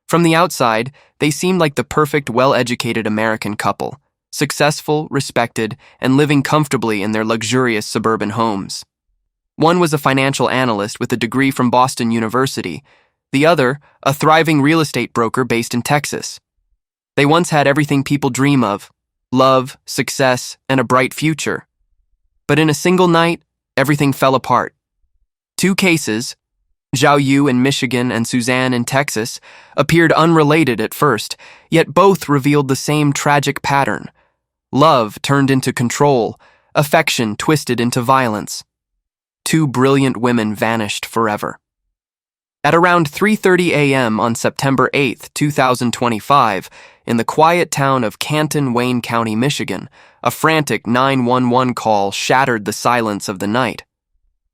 From the outside, they seemed like the perfect, well-educated American couple, successful, respected, and living comfortably in their luxurious suburban homes. One was a financial analyst with a degree from Boston University, the other, a thriving real estate broker based in Texas. They once had everything people dream of: love, success, and a bright future. But in a single night, everything fell apart. Two cases, Zhao in Michigan and Suzanne in Texas, appeared unrelated at first, yet both revealed the same tragic pattern. Love turned into control, affection twisted into violence. Two brilliant women vanished forever. At around 3:30 a.m. on September 8, 2025, in the quiet town of Canton, Wayne County, Michigan, a frantic 911 call shattered the silence of the night.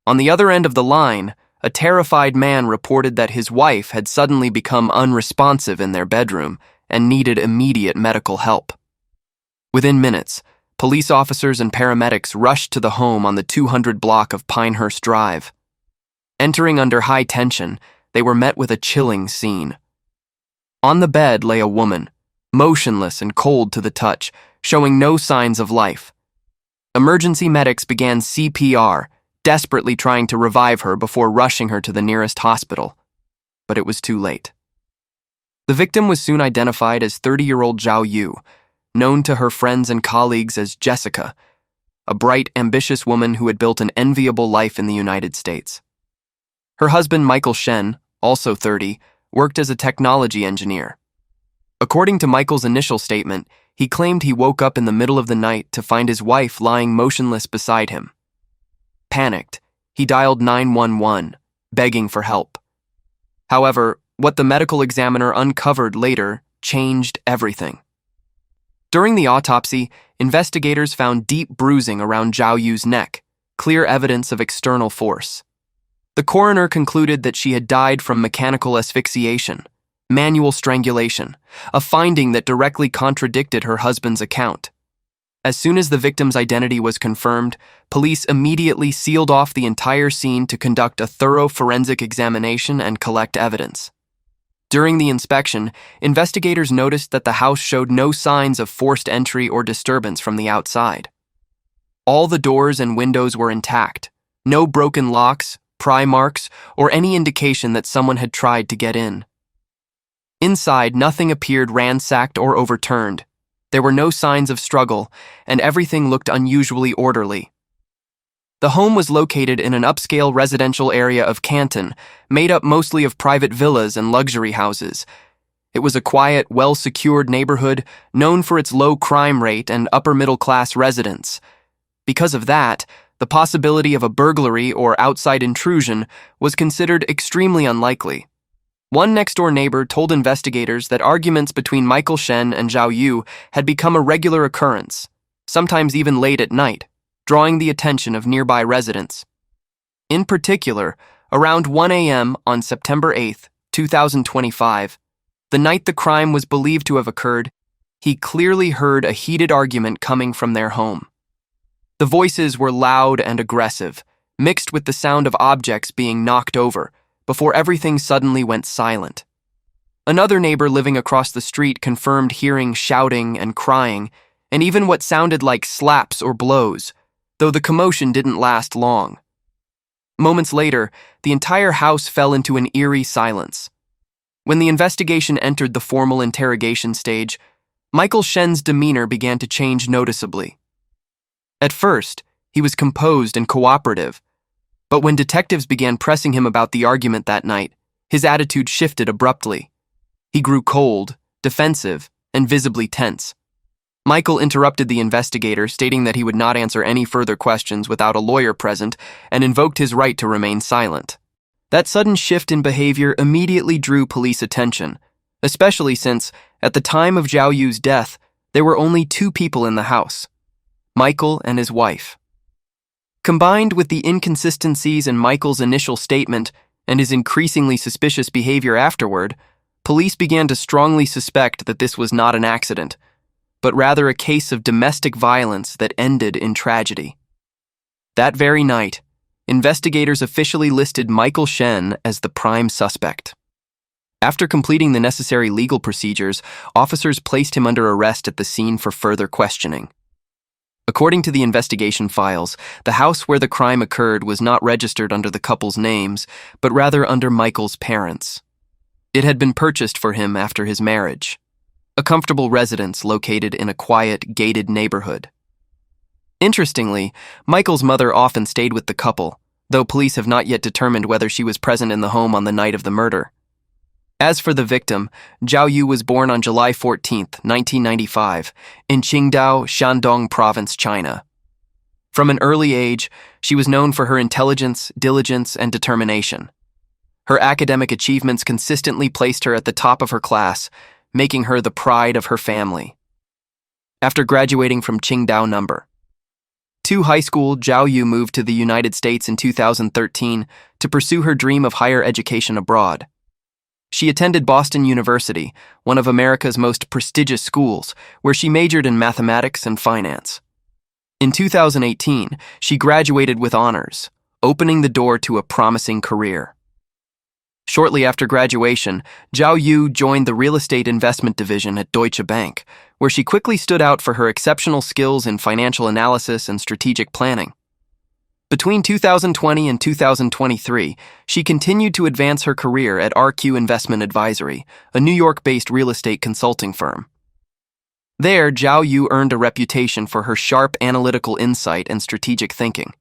On the other end of the line, a terrified man reported that his wife had suddenly become unresponsive in their bedroom and needed immediate medical help. Within minutes, police officers and paramedics rushed to the home on the 200 block of Pinehurst Drive. Entering under high tension, they were met with a chilling scene. On the bed lay a woman, motionless and cold to the touch, showing no signs of life. Emergency medics began CPR, desperately trying to revive her before rushing her to the nearest hospital. But it was too late. The victim was soon identified as 30-year-old Zhao, known to her friends and colleagues as Jessica, a bright, ambitious woman who had built an enviable life in the United States. Her husband, Michael Shen, also 30, worked as a technology engineer. According to Michael's initial statement, he claimed he woke up in the middle of the night to find his wife lying motionless beside him. Panicked, he dialed 911, begging for help. However, what the medical examiner uncovered later changed everything. During the autopsy, investigators found deep bruising around Zhao's neck, clear evidence of external force. The coroner concluded that she had died from mechanical asphyxiation, manual strangulation, a finding that directly contradicted her husband's account. As soon as the victim's identity was confirmed, police immediately sealed off the entire scene to conduct a thorough forensic examination and collect evidence. During the inspection, investigators noticed that the house showed no signs of forced entry or disturbance from the outside. All the doors and windows were intact, no broken locks, pry marks, or any indication that someone had tried to get in. Inside, nothing appeared ransacked or overturned. There were no signs of struggle, and everything looked unusually orderly. The home was located in an upscale residential area of Canton, made up mostly of private villas and luxury houses. It was a quiet, well-secured neighborhood known for its low crime rate and upper-middle-class residents. Because of that, the possibility of a burglary or outside intrusion was considered extremely unlikely. One next-door neighbor told investigators that arguments between Michael Shen and Zhao had become a regular occurrence, sometimes even late at night, drawing the attention of nearby residents. In particular, around 1 a.m. on September 8, 2025, the night the crime was believed to have occurred, he clearly heard a heated argument coming from their home. The voices were loud and aggressive, mixed with the sound of objects being knocked over, before everything suddenly went silent. Another neighbor living across the street confirmed hearing shouting and crying, and even what sounded like slaps or blows, though the commotion didn't last long. Moments later, the entire house fell into an eerie silence. When the investigation entered the formal interrogation stage, Michael Shen's demeanor began to change noticeably. At first, he was composed and cooperative, but when detectives began pressing him about the argument that night, his attitude shifted abruptly. He grew cold, defensive, and visibly tense. Michael interrupted the investigator, stating that he would not answer any further questions without a lawyer present, and invoked his right to remain silent. That sudden shift in behavior immediately drew police attention, especially since, at the time of Zhao's death, there were only two people in the house: Michael and his wife. Combined with the inconsistencies in Michael's initial statement and his increasingly suspicious behavior afterward, police began to strongly suspect that this was not an accident, but rather a case of domestic violence that ended in tragedy. That very night, investigators officially listed Michael Shen as the prime suspect. After completing the necessary legal procedures, officers placed him under arrest at the scene for further questioning. According to the investigation files, the house where the crime occurred was not registered under the couple's names, but rather under Michael's parents. It had been purchased for him after his marriage, a comfortable residence located in a quiet, gated neighborhood. Interestingly, Michael's mother often stayed with the couple, though police have not yet determined whether she was present in the home on the night of the murder. As for the victim, Zhao Yu was born on July 14, 1995, in Qingdao, Shandong Province, China. From an early age, she was known for her intelligence, diligence, and determination. Her academic achievements consistently placed her at the top of her class, making her the pride of her family. After graduating from Qingdao No. 2 high school, Zhao Yu moved to the United States in 2013 to pursue her dream of higher education abroad. She attended Boston University, one of America's most prestigious schools, where she majored in mathematics and finance. In 2018, she graduated with honors, opening the door to a promising career. Shortly after graduation, Zhao Yu joined the real estate investment division at Deutsche Bank, where she quickly stood out for her exceptional skills in financial analysis and strategic planning. Between 2020 and 2023, she continued to advance her career at RQ Investment Advisory, a New York-based real estate consulting firm. There, Zhao Yu earned a reputation for her sharp analytical insight and strategic thinking.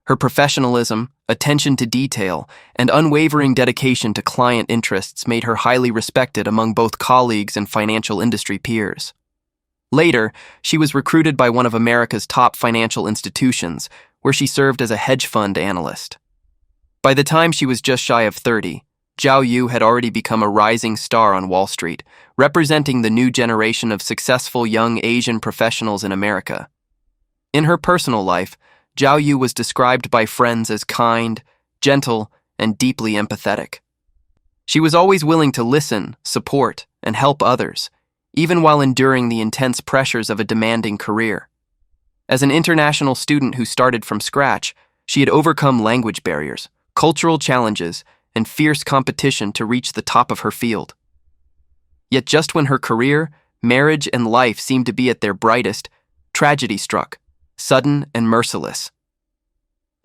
Her professionalism, attention to detail, and unwavering dedication to client interests made her highly respected among both colleagues and financial industry peers. Later, she was recruited by one of America's top financial institutions, where she served as a hedge fund analyst. By the time she was just shy of 30, Zhao Yu had already become a rising star on Wall Street, representing the new generation of successful young Asian professionals in America. In her personal life, Zhao Yu was described by friends as kind, gentle, and deeply empathetic. She was always willing to listen, support, and help others, even while enduring the intense pressures of a demanding career. As an international student who started from scratch, she had overcome language barriers, cultural challenges, and fierce competition to reach the top of her field. Yet just when her career, marriage, and life seemed to be at their brightest, tragedy struck, sudden and merciless.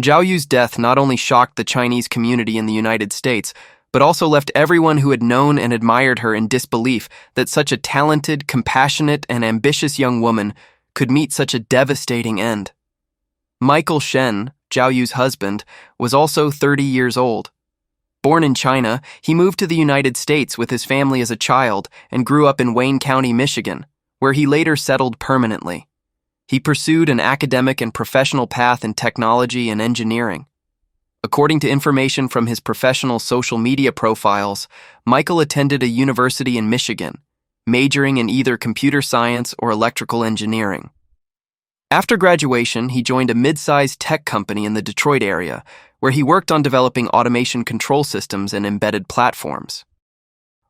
Zhao Yu's death not only shocked the Chinese community in the United States, but also left everyone who had known and admired her in disbelief that such a talented, compassionate, and ambitious young woman could meet such a devastating end. Michael Shen, Zhao Yu's husband, was also 30 years old. Born in China, he moved to the United States with his family as a child and grew up in Wayne County, Michigan, where he later settled permanently. He pursued an academic and professional path in technology and engineering. According to information from his professional social media profiles, Michael attended a university in Michigan, majoring in either computer science or electrical engineering. After graduation, he joined a mid-sized tech company in the Detroit area, where he worked on developing automation control systems and embedded platforms.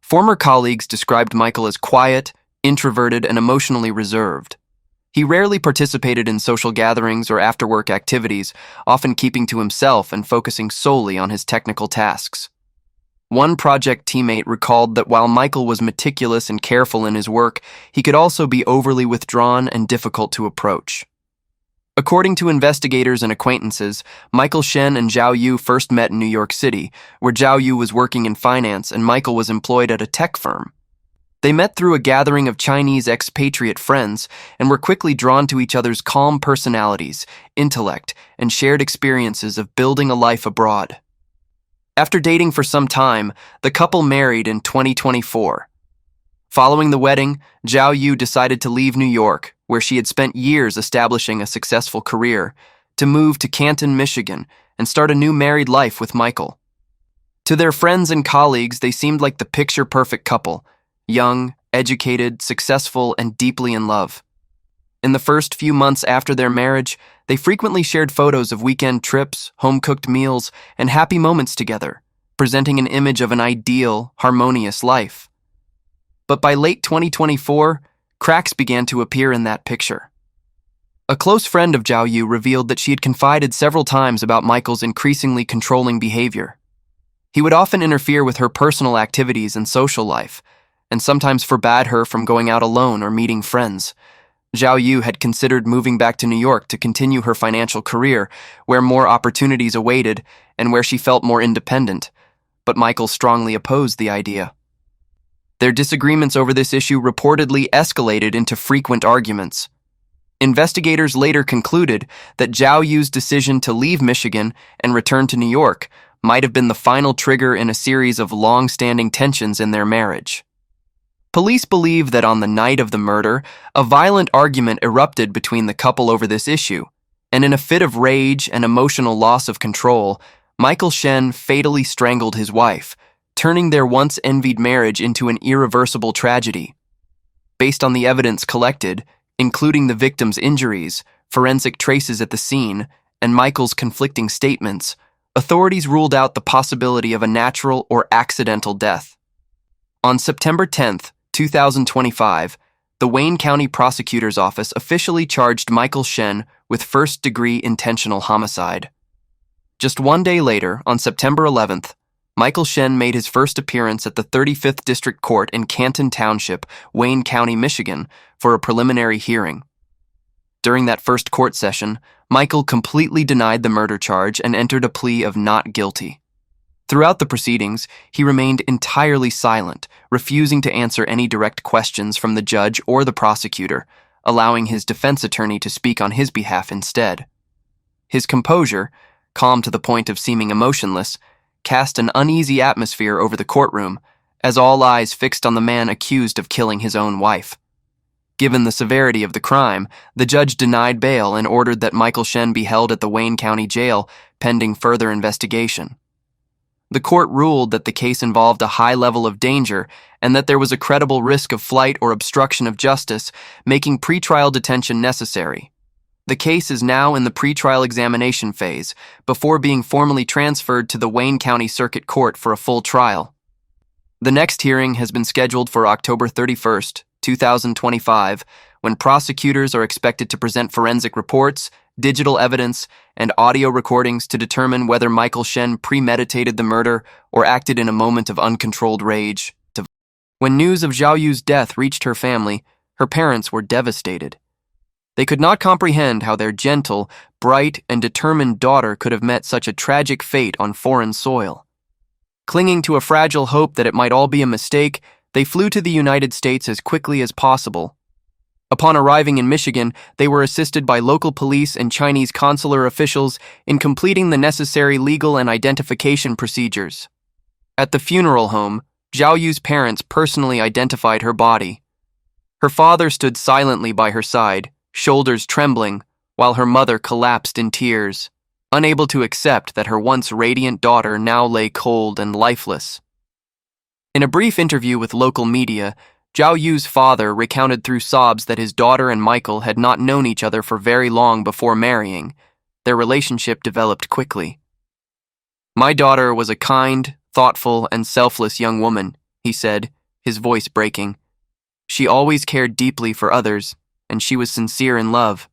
Former colleagues described Michael as quiet, introverted, and emotionally reserved. He rarely participated in social gatherings or after-work activities, often keeping to himself and focusing solely on his technical tasks. One project teammate recalled that while Michael was meticulous and careful in his work, he could also be overly withdrawn and difficult to approach. According to investigators and acquaintances, Michael Shen and Zhao Yu first met in New York City, where Zhao Yu was working in finance and Michael was employed at a tech firm. They met through a gathering of Chinese expatriate friends and were quickly drawn to each other's calm personalities, intellect, and shared experiences of building a life abroad. After dating for some time, the couple married in 2024. Following the wedding, Zhao Yu decided to leave New York, where she had spent years establishing a successful career, to move to Canton, Michigan, and start a new married life with Michael. To their friends and colleagues, they seemed like the picture-perfect couple, young, educated, successful, and deeply in love. In the first few months after their marriage, they frequently shared photos of weekend trips, home-cooked meals, and happy moments together, presenting an image of an ideal, harmonious life. But by late 2024, cracks began to appear in that picture. A close friend of Zhao Yu revealed that she had confided several times about Michael's increasingly controlling behavior. He would often interfere with her personal activities and social life, and sometimes forbade her from going out alone or meeting friends. Zhao Yu had considered moving back to New York to continue her financial career, where more opportunities awaited and where she felt more independent, but Michael strongly opposed the idea. Their disagreements over this issue reportedly escalated into frequent arguments. Investigators later concluded that Zhao Yu's decision to leave Michigan and return to New York might have been the final trigger in a series of long-standing tensions in their marriage. Police believe that on the night of the murder, a violent argument erupted between the couple over this issue, and in a fit of rage and emotional loss of control, Michael Shen fatally strangled his wife, turning their once-envied marriage into an irreversible tragedy. Based on the evidence collected, including the victim's injuries, forensic traces at the scene, and Michael's conflicting statements, authorities ruled out the possibility of a natural or accidental death. On September 10, 2025, the Wayne County Prosecutor's Office officially charged Michael Shen with first-degree intentional homicide. Just one day later, on September 11th, Michael Shen made his first appearance at the 35th District Court in Canton Township, Wayne County, Michigan, for a preliminary hearing. During that first court session, Michael completely denied the murder charge and entered a plea of not guilty. Throughout the proceedings, he remained entirely silent, refusing to answer any direct questions from the judge or the prosecutor, allowing his defense attorney to speak on his behalf instead. His composure, calm to the point of seeming emotionless, cast an uneasy atmosphere over the courtroom, as all eyes fixed on the man accused of killing his own wife. Given the severity of the crime, the judge denied bail and ordered that Michael Shen be held at the Wayne County Jail pending further investigation. The court ruled that the case involved a high level of danger and that there was a credible risk of flight or obstruction of justice, making pretrial detention necessary. The case is now in the pretrial examination phase, before being formally transferred to the Wayne County Circuit Court for a full trial. The next hearing has been scheduled for October 31st, 2025, when prosecutors are expected to present forensic reports, digital evidence, and audio recordings to determine whether Michael Shen premeditated the murder or acted in a moment of uncontrolled rage. When news of Zhao Yu's death reached her family, her parents were devastated. They could not comprehend how their gentle, bright, and determined daughter could have met such a tragic fate on foreign soil. Clinging to a fragile hope that it might all be a mistake, they flew to the United States as quickly as possible. Upon arriving in Michigan, they were assisted by local police and Chinese consular officials in completing the necessary legal and identification procedures. At the funeral home, Zhao Yu's parents personally identified her body. Her father stood silently by her side, shoulders trembling, while her mother collapsed in tears, unable to accept that her once radiant daughter now lay cold and lifeless. In a brief interview with local media, Zhao Yu's father recounted through sobs that his daughter and Michael had not known each other for very long before marrying. Their relationship developed quickly. "My daughter was a kind, thoughtful, and selfless young woman," he said, his voice breaking. "She always cared deeply for others, and she was sincere in love.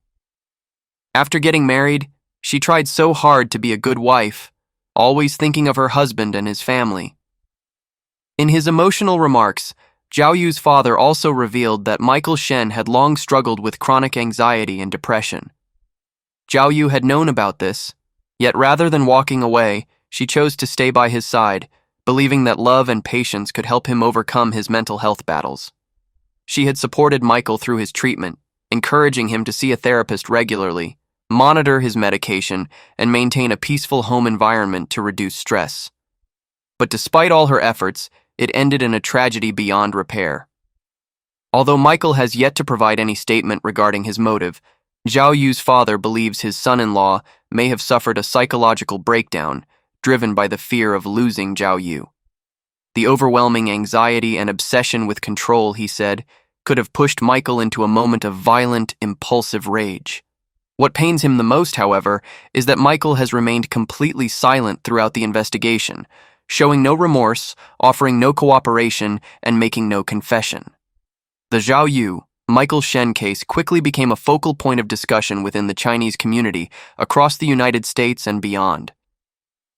After getting married, she tried so hard to be a good wife, always thinking of her husband and his family." In his emotional remarks, Zhao Yu's father also revealed that Michael Shen had long struggled with chronic anxiety and depression. Zhao Yu had known about this, yet rather than walking away, she chose to stay by his side, believing that love and patience could help him overcome his mental health battles. She had supported Michael through his treatment, encouraging him to see a therapist regularly, monitor his medication, and maintain a peaceful home environment to reduce stress. But despite all her efforts, it ended in a tragedy beyond repair. Although Michael has yet to provide any statement regarding his motive, Zhao Yu's father believes his son-in-law may have suffered a psychological breakdown driven by the fear of losing Zhao Yu. The overwhelming anxiety and obsession with control, he said, could have pushed Michael into a moment of violent, impulsive rage. What pains him the most, however, is that Michael has remained completely silent throughout the investigation, showing no remorse, offering no cooperation, and making no confession. The Zhao Yu, Michael Shen case quickly became a focal point of discussion within the Chinese community across the United States and beyond.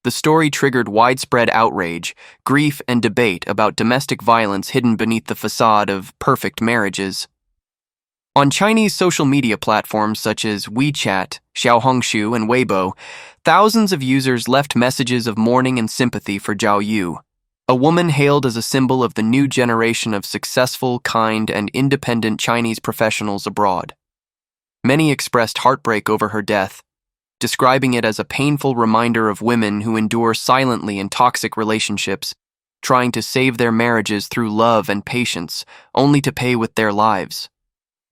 The story triggered widespread outrage, grief, and debate about domestic violence hidden beneath the facade of perfect marriages. On Chinese social media platforms such as WeChat, Xiaohongshu, and Weibo, thousands of users left messages of mourning and sympathy for Zhao Yu, a woman hailed as a symbol of the new generation of successful, kind, and independent Chinese professionals abroad. Many expressed heartbreak over her death, describing it as a painful reminder of women who endure silently in toxic relationships, trying to save their marriages through love and patience, only to pay with their lives.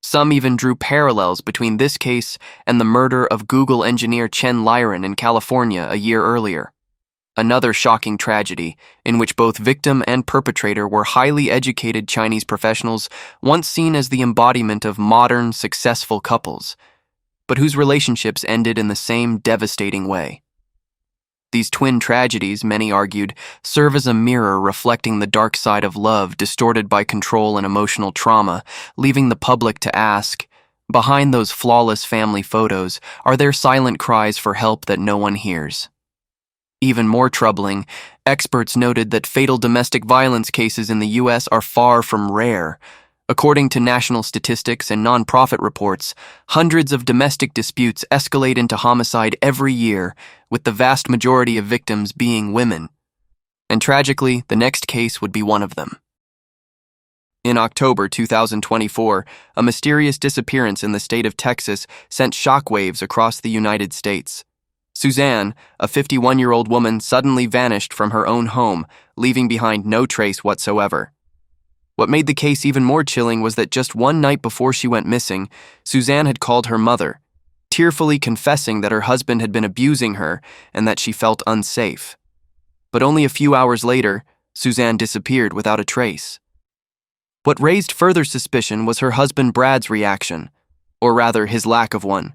Some even drew parallels between this case and the murder of Google engineer Chen Liren in California a year earlier. Another shocking tragedy, in which both victim and perpetrator were highly educated Chinese professionals once seen as the embodiment of modern, successful couples, but whose relationships ended in the same devastating way. These twin tragedies, many argued, serve as a mirror reflecting the dark side of love distorted by control and emotional trauma, leaving the public to ask, behind those flawless family photos, are there silent cries for help that no one hears? Even more troubling, experts noted that fatal domestic violence cases in the U.S. are far from rare. According to national statistics and nonprofit reports, hundreds of domestic disputes escalate into homicide every year, with the vast majority of victims being women. And tragically, the next case would be one of them. In October 2024, a mysterious disappearance in the state of Texas sent shockwaves across the United States. Suzanne, a 51-year-old woman, suddenly vanished from her own home, leaving behind no trace whatsoever. What made the case even more chilling was that just one night before she went missing, Suzanne had called her mother, tearfully confessing that her husband had been abusing her and that she felt unsafe. But only a few hours later, Suzanne disappeared without a trace. What raised further suspicion was her husband Brad's reaction, or rather his lack of one.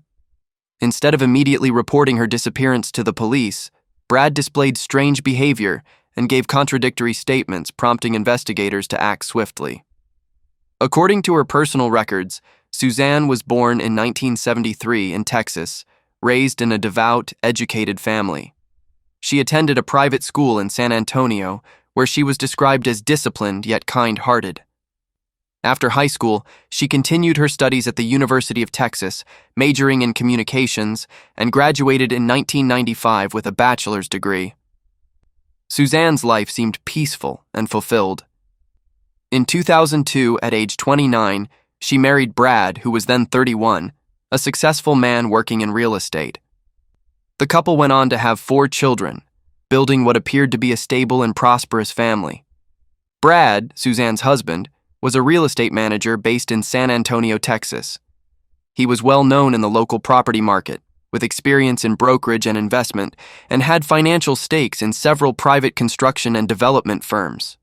Instead of immediately reporting her disappearance to the police, Brad displayed strange behavior and gave contradictory statements, prompting investigators to act swiftly. According to her personal records, Suzanne was born in 1973 in Texas, raised in a devout, educated family. She attended a private school in San Antonio, where she was described as disciplined yet kind-hearted. After high school, she continued her studies at the University of Texas, majoring in communications, and graduated in 1995 with a bachelor's degree. Suzanne's life seemed peaceful and fulfilled. In 2002, at age 29, she married Brad, who was then 31, a successful man working in real estate. The couple went on to have 4 children, building what appeared to be a stable and prosperous family. Brad, Suzanne's husband, was a real estate manager based in San Antonio, Texas. He was well known in the local property market, with experience in brokerage and investment, and had financial stakes in several private construction and development firms.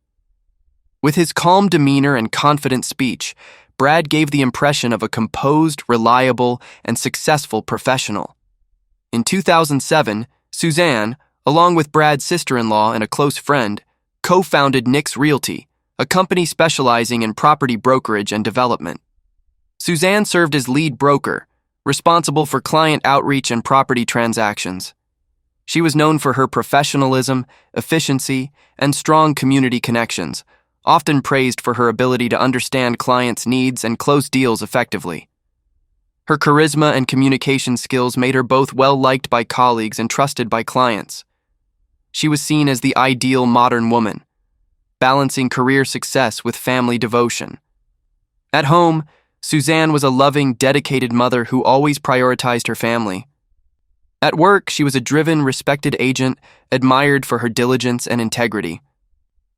With his calm demeanor and confident speech, Brad gave the impression of a composed, reliable, and successful professional. In 2007, Suzanne, along with Brad's sister-in-law and a close friend, co-founded Nix Realty, a company specializing in property brokerage and development. Suzanne served as lead broker, responsible for client outreach and property transactions. She was known for her professionalism, efficiency, and strong community connections, often praised for her ability to understand clients' needs and close deals effectively. Her charisma and communication skills made her both well-liked by colleagues and trusted by clients. She was seen as the ideal modern woman, balancing career success with family devotion. At home, Suzanne was a loving, dedicated mother who always prioritized her family. At work, she was a driven, respected agent, admired for her diligence and integrity.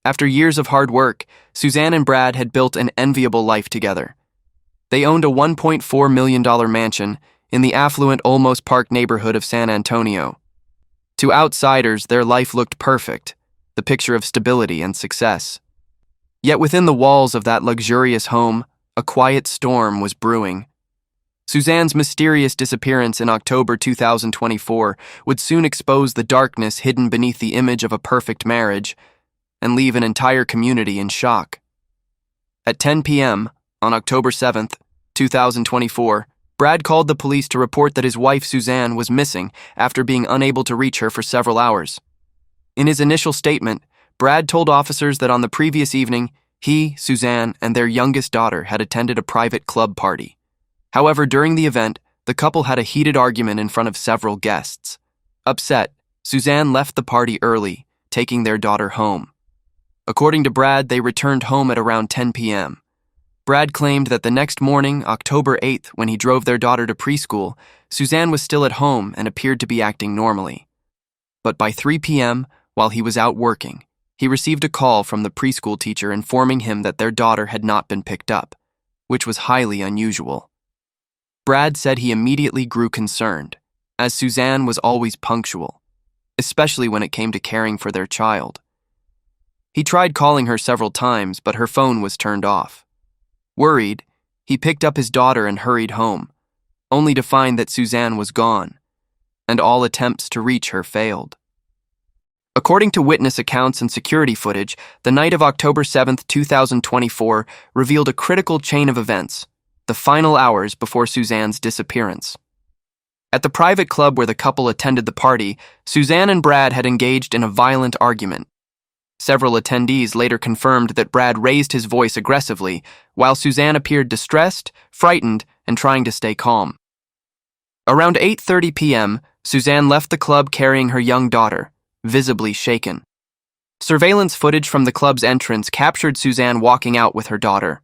After years of hard work, Suzanne and Brad had built an enviable life together. They owned a $1.4 million mansion in the affluent Olmos Park neighborhood of San Antonio. To outsiders, their life looked perfect, the picture of stability and success. Yet within the walls of that luxurious home, a quiet storm was brewing. Suzanne's mysterious disappearance in October 2024 would soon expose the darkness hidden beneath the image of a perfect marriage and leave an entire community in shock. At 10 p.m. on October 7th, 2024, Brad called the police to report that his wife Suzanne was missing after being unable to reach her for several hours. In his initial statement, Brad told officers that on the previous evening, he, Suzanne, and their youngest daughter had attended a private club party. However, during the event, the couple had a heated argument in front of several guests. Upset, Suzanne left the party early, taking their daughter home. According to Brad, they returned home at around 10 p.m. Brad claimed that the next morning, October 8th, when he drove their daughter to preschool, Suzanne was still at home and appeared to be acting normally. But by 3 p.m., while he was out working, he received a call from the preschool teacher informing him that their daughter had not been picked up, which was highly unusual. Brad said he immediately grew concerned, as Suzanne was always punctual, especially when it came to caring for their child. He tried calling her several times, but her phone was turned off. Worried, he picked up his daughter and hurried home, only to find that Suzanne was gone, and all attempts to reach her failed. According to witness accounts and security footage, the night of October 7, 2024, revealed a critical chain of events, the final hours before Suzanne's disappearance. At the private club where the couple attended the party, Suzanne and Brad had engaged in a violent argument. Several attendees later confirmed that Brad raised his voice aggressively, while Suzanne appeared distressed, frightened, and trying to stay calm. Around 8:30 p.m., Suzanne left the club carrying her young daughter, visibly shaken. Surveillance footage from the club's entrance captured Suzanne walking out with her daughter.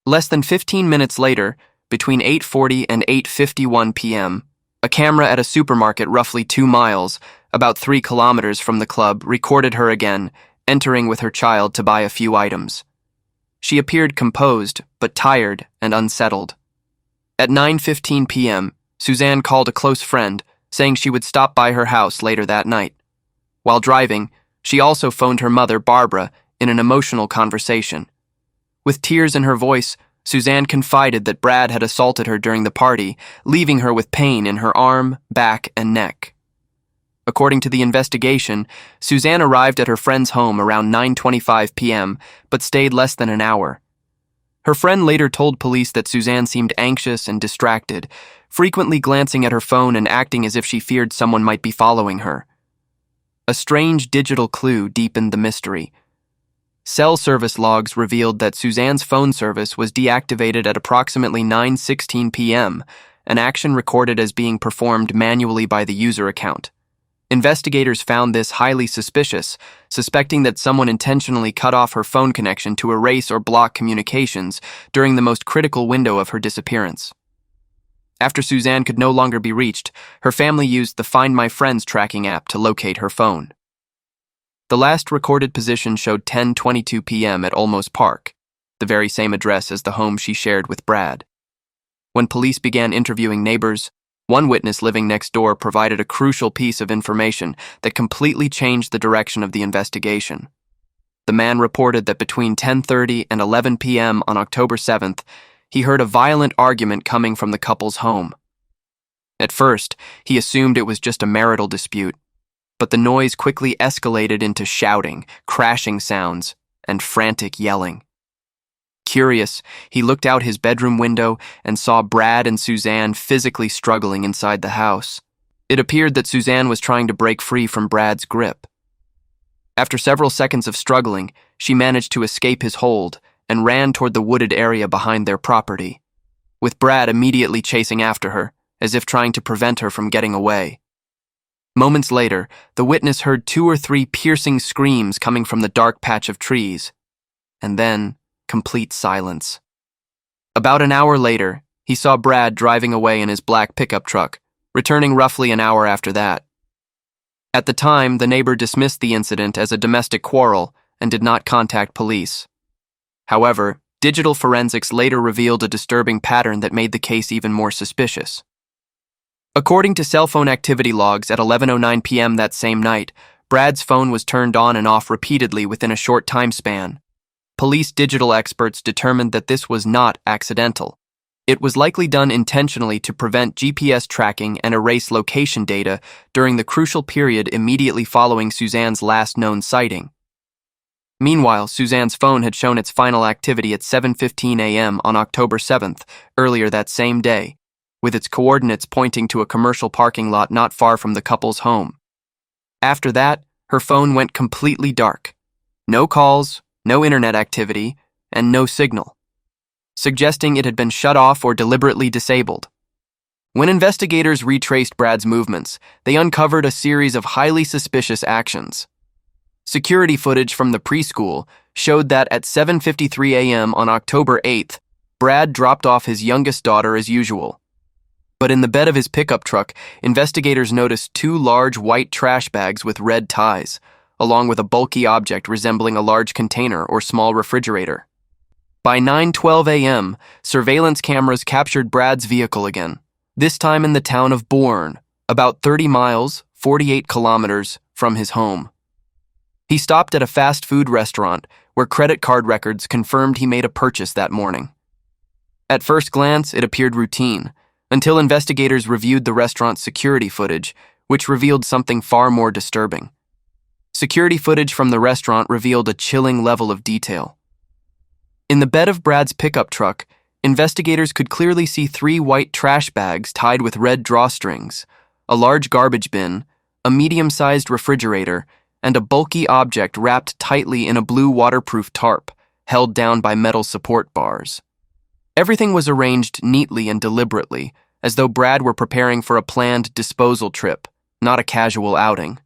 Less than 15 minutes later, between 8:40 and 8:51 p.m., a camera at a supermarket roughly 2 miles, about 3 kilometers from the club, recorded her again, entering with her child to buy a few items. She appeared composed, but tired and unsettled. At 9:15 p.m., Suzanne called a close friend, saying she would stop by her house later that night. While driving, she also phoned her mother, Barbara, in an emotional conversation. With tears in her voice, Suzanne confided that Brad had assaulted her during the party, leaving her with pain in her arm, back, and neck. According to the investigation, Suzanne arrived at her friend's home around 9:25 p.m., but stayed less than an hour. Her friend later told police that Suzanne seemed anxious and distracted, frequently glancing at her phone and acting as if she feared someone might be following her. A strange digital clue deepened the mystery. Cell service logs revealed that Suzanne's phone service was deactivated at approximately 9:16 p.m., an action recorded as being performed manually by the user account. Investigators found this highly suspicious, suspecting that someone intentionally cut off her phone connection to erase or block communications during the most critical window of her disappearance. After Suzanne could no longer be reached, her family used the Find My Friends tracking app to locate her phone. The last recorded position showed 10:22 p.m. at Olmos Park, the very same address as the home she shared with Brad. When police began interviewing neighbors, one witness living next door provided a crucial piece of information that completely changed the direction of the investigation. The man reported that between 10:30 and 11 p.m. on October 7th, he heard a violent argument coming from the couple's home. At first, he assumed it was just a marital dispute, but the noise quickly escalated into shouting, crashing sounds, and frantic yelling. Curious, he looked out his bedroom window and saw Brad and Suzanne physically struggling inside the house. It appeared that Suzanne was trying to break free from Brad's grip. After several seconds of struggling, she managed to escape his hold and ran toward the wooded area behind their property, with Brad immediately chasing after her, as if trying to prevent her from getting away. Moments later, the witness heard 2 or 3 piercing screams coming from the dark patch of trees, and then complete silence. About an hour later, he saw Brad driving away in his black pickup truck, returning roughly an hour after that. At the time, the neighbor dismissed the incident as a domestic quarrel and did not contact police. However, digital forensics later revealed a disturbing pattern that made the case even more suspicious. According to cell phone activity logs at 11:09 p.m. that same night, Brad's phone was turned on and off repeatedly within a short time span. Police digital experts determined that this was not accidental. It was likely done intentionally to prevent GPS tracking and erase location data during the crucial period immediately following Suzanne's last known sighting. Meanwhile, Suzanne's phone had shown its final activity at 7:15 a.m. on October 7th, earlier that same day, with its coordinates pointing to a commercial parking lot not far from the couple's home. After that, Her phone went completely dark. No calls, no internet activity, and no signal, suggesting it had been shut off or deliberately disabled. When investigators retraced Brad's movements, they uncovered a series of highly suspicious actions. Security footage from the preschool showed that at 7:53 a.m. on October 8th, Brad dropped off his youngest daughter as usual. But in the bed of his pickup truck, investigators noticed two large white trash bags with red ties, along with a bulky object resembling a large container or small refrigerator. By 9:12 a.m., surveillance cameras captured Brad's vehicle again, this time in the town of Bourne, about 30 miles, 48 kilometers, from his home. He stopped at a fast food restaurant where credit card records confirmed he made a purchase that morning. At first glance, it appeared routine, until investigators reviewed the restaurant's security footage, which revealed something far more disturbing. Security footage from the restaurant revealed a chilling level of detail. In the bed of Brad's pickup truck, investigators could clearly see 3 white trash bags tied with red drawstrings, a large garbage bin, a medium-sized refrigerator, and a bulky object wrapped tightly in a blue waterproof tarp, held down by metal support bars. Everything was arranged neatly and deliberately, as though Brad were preparing for a planned disposal trip, not a casual outing.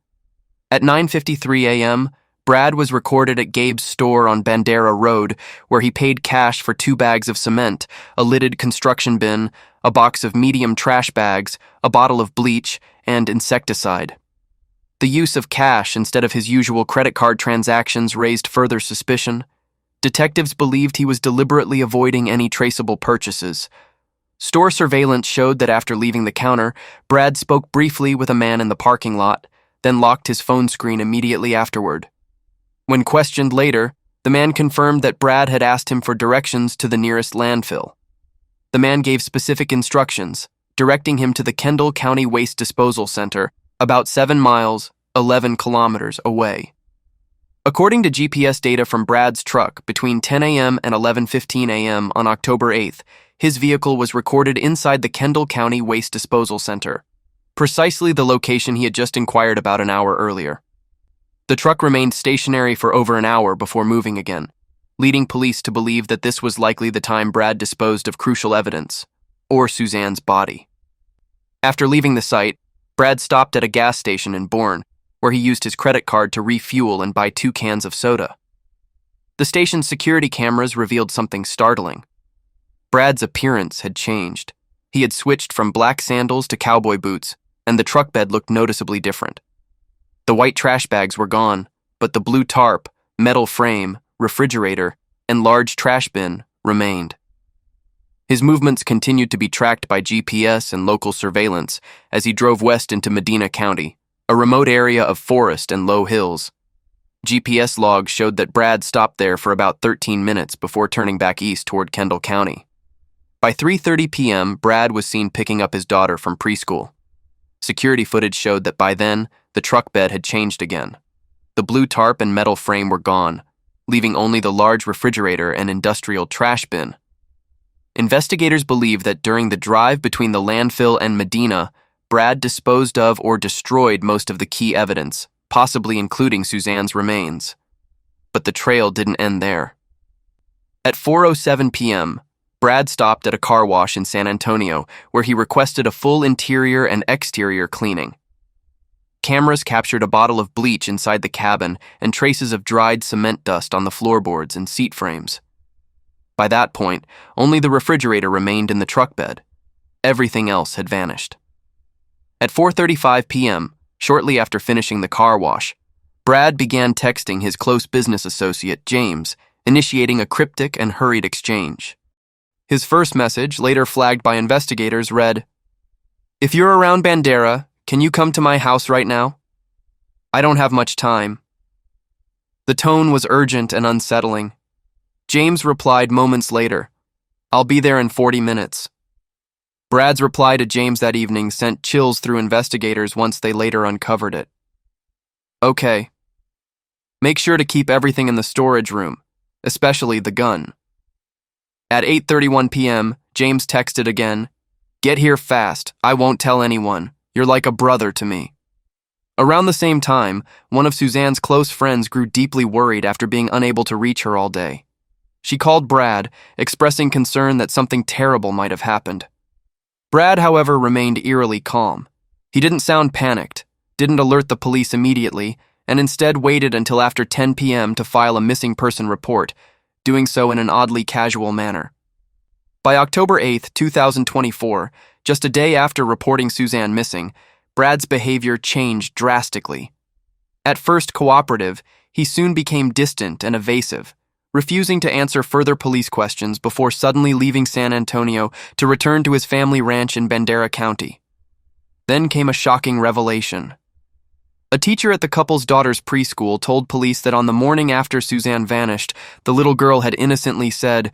At 9:53 a.m., Brad was recorded at Gabe's store on Bandera Road, where he paid cash for 2 bags of cement, a lidded construction bin, a box of medium trash bags, a bottle of bleach, and insecticide. The use of cash instead of his usual credit card transactions raised further suspicion. Detectives believed he was deliberately avoiding any traceable purchases. Store surveillance showed that after leaving the counter, Brad spoke briefly with a man in the parking lot, then locked his phone screen immediately afterward. When questioned later, the man confirmed that Brad had asked him for directions to the nearest landfill. The man gave specific instructions, directing him to the Kendall County Waste Disposal Center, about 7 miles, 11 kilometers away. According to GPS data from Brad's truck, between 10 a.m. and 11:15 a.m. on October 8th, his vehicle was recorded inside the Kendall County Waste Disposal Center, precisely the location he had just inquired about an hour earlier. The truck remained stationary for over an hour before moving again, leading police to believe that this was likely the time Brad disposed of crucial evidence, or Suzanne's body. After leaving the site, Brad stopped at a gas station in Bourne, where he used his credit card to refuel and buy 2 cans of soda. The station's security cameras revealed something startling. Brad's appearance had changed. He had switched from black sandals to cowboy boots, and the truck bed looked noticeably different. The white trash bags were gone, but the blue tarp, metal frame, refrigerator, and large trash bin remained. His movements continued to be tracked by GPS and local surveillance as he drove west into Medina County, a remote area of forest and low hills. GPS logs showed that Brad stopped there for about 13 minutes before turning back east toward Kendall County. By 3:30 p.m., Brad was seen picking up his daughter from preschool. Security footage showed that by then, the truck bed had changed again. The blue tarp and metal frame were gone, leaving only the large refrigerator and industrial trash bin. Investigators believe that during the drive between the landfill and Medina, Brad disposed of or destroyed most of the key evidence, possibly including Suzanne's remains. But the trail didn't end there. At 4:07 p.m., Brad stopped at a car wash in San Antonio, where he requested a full interior and exterior cleaning. Cameras captured a bottle of bleach inside the cabin and traces of dried cement dust on the floorboards and seat frames. By that point, only the refrigerator remained in the truck bed. Everything else had vanished. At 4:35 p.m., shortly after finishing the car wash, Brad began texting his close business associate, James, initiating a cryptic and hurried exchange. His first message, later flagged by investigators, read, "If you're around Bandera, can you come to my house right now? I don't have much time." The tone was urgent and unsettling. James replied moments later, "I'll be there in 40 minutes. Brad's reply to James that evening sent chills through investigators once they later uncovered it. "Okay. Make sure to keep everything in the storage room, especially the gun." At 8:31 p.m., James texted again, "Get here fast. I won't tell anyone. You're like a brother to me." Around the same time, one of Suzanne's close friends grew deeply worried after being unable to reach her all day. She called Brad, expressing concern that something terrible might have happened. Brad, however, remained eerily calm. He didn't sound panicked, didn't alert the police immediately, and instead waited until after 10 p.m. to file a missing person report, doing so in an oddly casual manner. By October 8, 2024, just a day after reporting Suzanne missing, Brad's behavior changed drastically. At first cooperative, he soon became distant and evasive, refusing to answer further police questions before suddenly leaving San Antonio to return to his family ranch in Bandera County. Then came a shocking revelation. A teacher at the couple's daughter's preschool told police that on the morning after Suzanne vanished, the little girl had innocently said,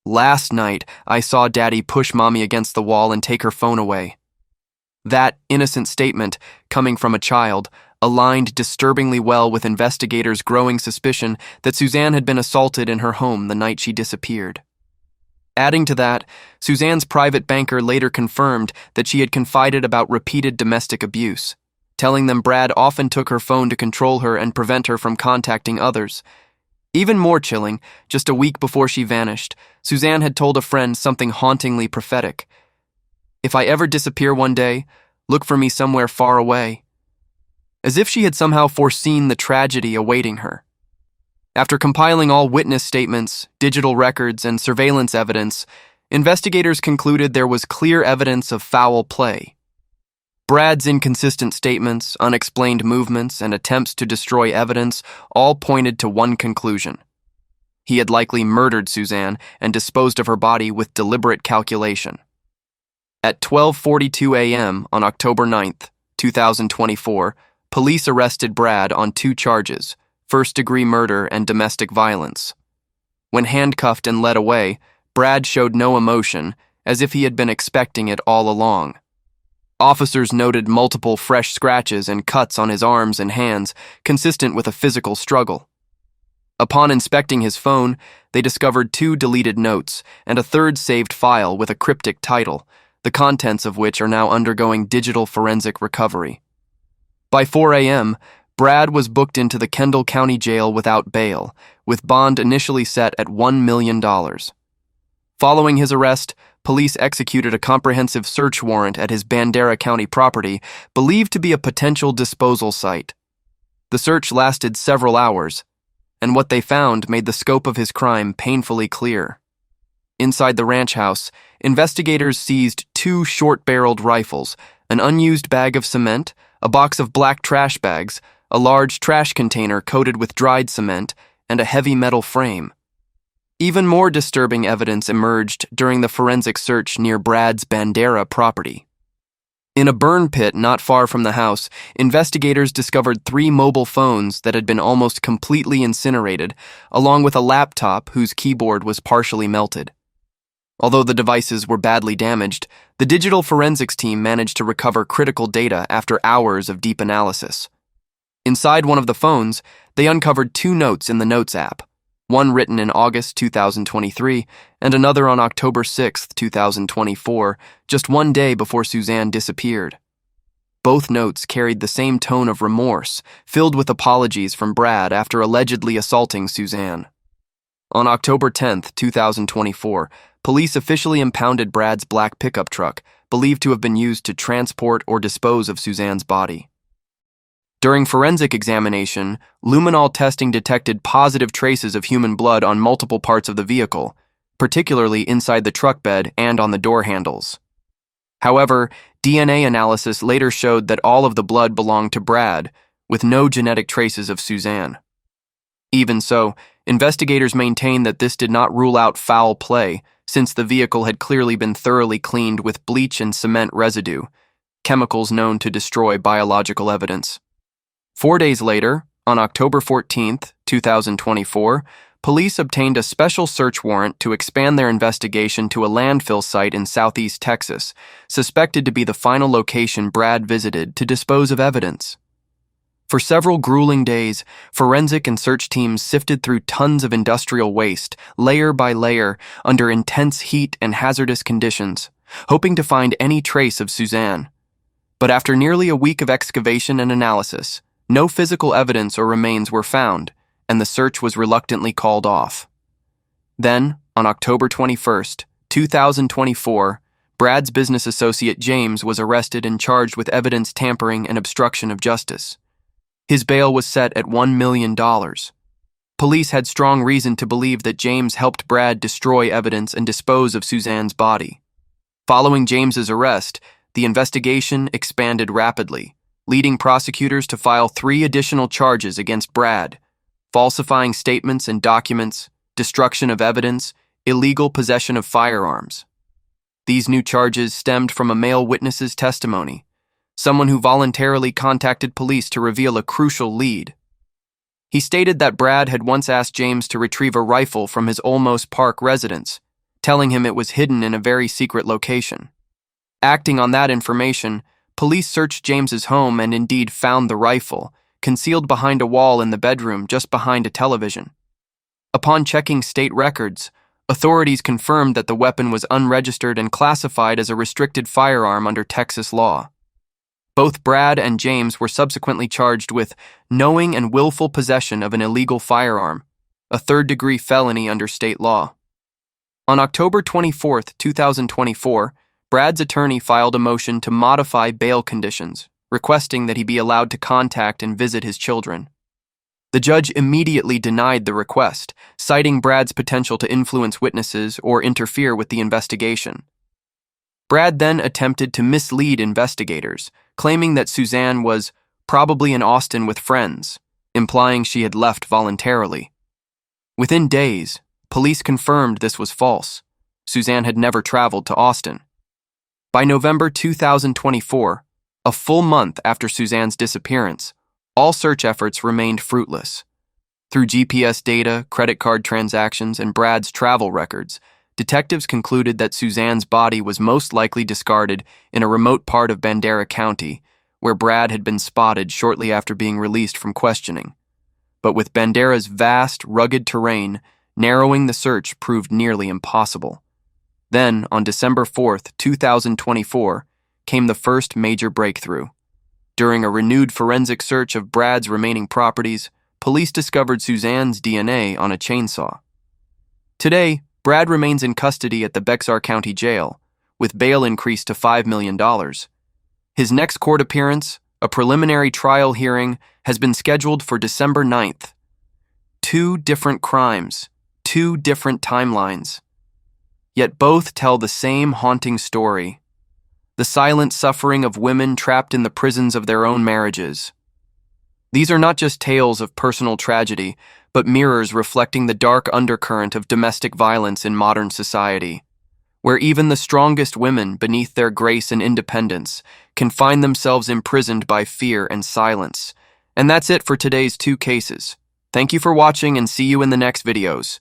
"Last night, I saw Daddy push Mommy against the wall and take her phone away." That innocent statement, coming from a child, aligned disturbingly well with investigators' growing suspicion that Suzanne had been assaulted in her home the night she disappeared. Adding to that, Suzanne's private banker later confirmed that she had confided about repeated domestic abuse, telling them Brad often took her phone to control her and prevent her from contacting others. Even more chilling, just a week before she vanished, Suzanne had told a friend something hauntingly prophetic. "If I ever disappear one day, look for me somewhere far away." As if she had somehow foreseen the tragedy awaiting her. After compiling all witness statements, digital records, and surveillance evidence, investigators concluded there was clear evidence of foul play. Brad's inconsistent statements, unexplained movements, and attempts to destroy evidence all pointed to one conclusion. He had likely murdered Suzanne and disposed of her body with deliberate calculation. At 12:42 a.m. on October 9th, 2024, police arrested Brad on 2 charges, first-degree murder and domestic violence. When handcuffed and led away, Brad showed no emotion, as if he had been expecting it all along. Officers noted multiple fresh scratches and cuts on his arms and hands, consistent with a physical struggle. Upon inspecting his phone, they discovered 2 deleted notes and a 3rd saved file with a cryptic title, the contents of which are now undergoing digital forensic recovery. By 4 a.m., Brad was booked into the Kendall County Jail without bail, with bond initially set at $1 million. Following his arrest, police executed a comprehensive search warrant at his Bandera County property, believed to be a potential disposal site. The search lasted several hours, and what they found made the scope of his crime painfully clear. Inside the ranch house, investigators seized 2 short-barreled rifles, an unused bag of cement, a box of black trash bags, a large trash container coated with dried cement, and a heavy metal frame. Even more disturbing evidence emerged during the forensic search near Brad's Bandera property. In a burn pit not far from the house, investigators discovered 3 mobile phones that had been almost completely incinerated, along with a laptop whose keyboard was partially melted. Although the devices were badly damaged, the digital forensics team managed to recover critical data after hours of deep analysis. Inside one of the phones, they uncovered 2 notes in the Notes app, one written in August 2023 and another on October 6, 2024, just one day before Suzanne disappeared. Both notes carried the same tone of remorse, filled with apologies from Brad after allegedly assaulting Suzanne. On October 10, 2024, police officially impounded Brad's black pickup truck, believed to have been used to transport or dispose of Suzanne's body. During forensic examination, luminol testing detected positive traces of human blood on multiple parts of the vehicle, particularly inside the truck bed and on the door handles. However, DNA analysis later showed that all of the blood belonged to Brad, with no genetic traces of Suzanne. Even so, investigators maintain that this did not rule out foul play, since the vehicle had clearly been thoroughly cleaned with bleach and cement residue, chemicals known to destroy biological evidence. 4 days later, on October 14, 2024, police obtained a special search warrant to expand their investigation to a landfill site in southeast Texas, suspected to be the final location Brad visited to dispose of evidence. For several grueling days, forensic and search teams sifted through tons of industrial waste, layer by layer, under intense heat and hazardous conditions, hoping to find any trace of Suzanne. But after nearly a week of excavation and analysis, no physical evidence or remains were found, and the search was reluctantly called off. Then, on October 21st, 2024, Brad's business associate James was arrested and charged with evidence tampering and obstruction of justice. His bail was set at $1 million. Police had strong reason to believe that James helped Brad destroy evidence and dispose of Suzanne's body. Following James's arrest, the investigation expanded rapidly, leading prosecutors to file 3 additional charges against Brad: falsifying statements and documents, destruction of evidence, illegal possession of firearms. These new charges stemmed from a male witness's testimony, someone who voluntarily contacted police to reveal a crucial lead. He stated that Brad had once asked James to retrieve a rifle from his Olmos Park residence, telling him it was hidden in a very secret location. Acting on that information, police searched James's home and indeed found the rifle, concealed behind a wall in the bedroom just behind a television. Upon checking state records, authorities confirmed that the weapon was unregistered and classified as a restricted firearm under Texas law. Both Brad and James were subsequently charged with knowing and willful possession of an illegal firearm, a third-degree felony under state law. On October 24, 2024, Brad's attorney filed a motion to modify bail conditions, requesting that he be allowed to contact and visit his children. The judge immediately denied the request, citing Brad's potential to influence witnesses or interfere with the investigation. Brad then attempted to mislead investigators, claiming that Suzanne was probably in Austin with friends, implying she had left voluntarily. Within days, police confirmed this was false. Suzanne had never traveled to Austin. By November 2024, a full month after Suzanne's disappearance, all search efforts remained fruitless. Through GPS data, credit card transactions, and Brad's travel records, detectives concluded that Suzanne's body was most likely discarded in a remote part of Bandera County, where Brad had been spotted shortly after being released from questioning. But with Bandera's vast, rugged terrain, narrowing the search proved nearly impossible. Then, on December 4, 2024, came the first major breakthrough. During a renewed forensic search of Brad's remaining properties, police discovered Suzanne's DNA on a chainsaw. Today, Brad remains in custody at the Bexar County Jail, with bail increased to $5 million. His next court appearance, a preliminary trial hearing, has been scheduled for December 9th. 2 different crimes, 2 different timelines. Yet both tell the same haunting story: the silent suffering of women trapped in the prisons of their own marriages. These are not just tales of personal tragedy, but mirrors reflecting the dark undercurrent of domestic violence in modern society, where even the strongest women, beneath their grace and independence, can find themselves imprisoned by fear and silence. And that's it for today's 2 cases. Thank you for watching and see you in the next videos.